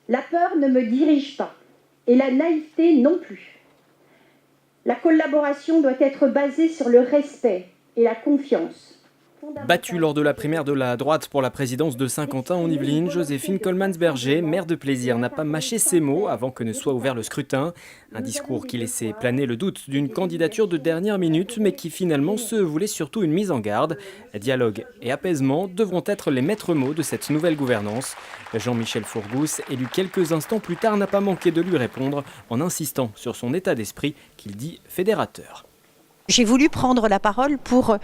La peur ne me dirige pas, et la naïveté non plus. La collaboration doit être basée sur le respect et la confiance. Battue lors de la primaire de la droite pour la présidence de Saint-Quentin en Yvelines, Joséphine Coleman-Berger, maire de Plaisir, n'a pas mâché ses mots avant que ne soit ouvert le scrutin. Un discours qui laissait planer le doute d'une candidature de dernière minute, mais qui finalement se voulait surtout une mise en garde. Dialogue et apaisement devront être les maîtres mots de cette nouvelle gouvernance. Jean-Michel Fourgousse, élu quelques instants plus tard, n'a pas manqué de lui répondre en insistant sur son état d'esprit qu'il dit fédérateur. J'ai voulu prendre la parole pour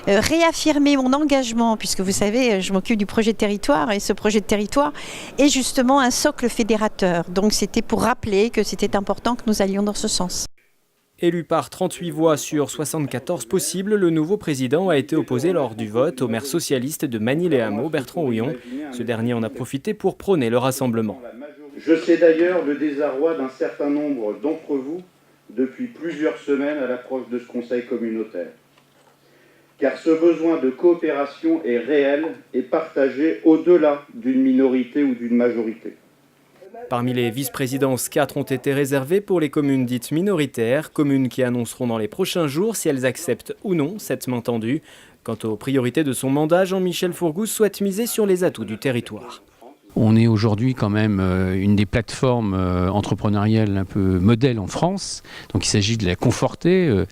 réaffirmer mon engagement, puisque vous savez, je m'occupe du projet de territoire et ce projet de territoire est justement un socle fédérateur. Donc c'était pour rappeler que c'était important que nous allions dans ce sens. Élu par 38 voix sur 74 possibles, le nouveau président a été opposé lors du vote au maire socialiste de Magny-les-Hameaux, Bertrand Houillon. Ce dernier en a profité pour prôner le rassemblement. Je sais d'ailleurs le désarroi d'un certain nombre d'entre vous depuis plusieurs semaines à l'approche de ce Conseil communautaire. Car ce besoin de coopération est réel et partagé au-delà d'une minorité ou d'une majorité. Parmi les vice-présidences, 4 ont été réservées pour les communes dites minoritaires, communes qui annonceront dans les prochains jours si elles acceptent ou non cette main tendue. Quant aux priorités de son mandat, Jean-Michel Fourgousse souhaite miser sur les atouts du territoire. On est aujourd'hui quand même une des plateformes entrepreneuriales un peu modèle en France. Donc il s'agit de la conforter,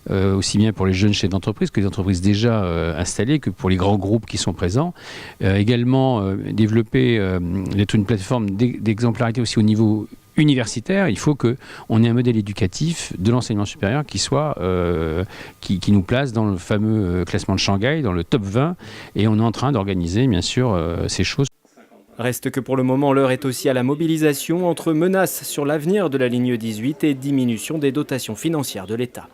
aussi bien pour les jeunes chefs d'entreprise que les entreprises déjà installées, que pour les grands groupes qui sont présents. Également développer, d'être une plateforme d'exemplarité aussi au niveau universitaire. Il faut qu'on ait un modèle éducatif de l'enseignement supérieur qui soit qui nous place dans le fameux classement de Shanghai, dans le top 20. Et on est en train d'organiser bien sûr ces choses. Reste que pour le moment, l'heure est aussi à la mobilisation entre menaces sur l'avenir de la ligne 18 et diminution des dotations financières de l'État.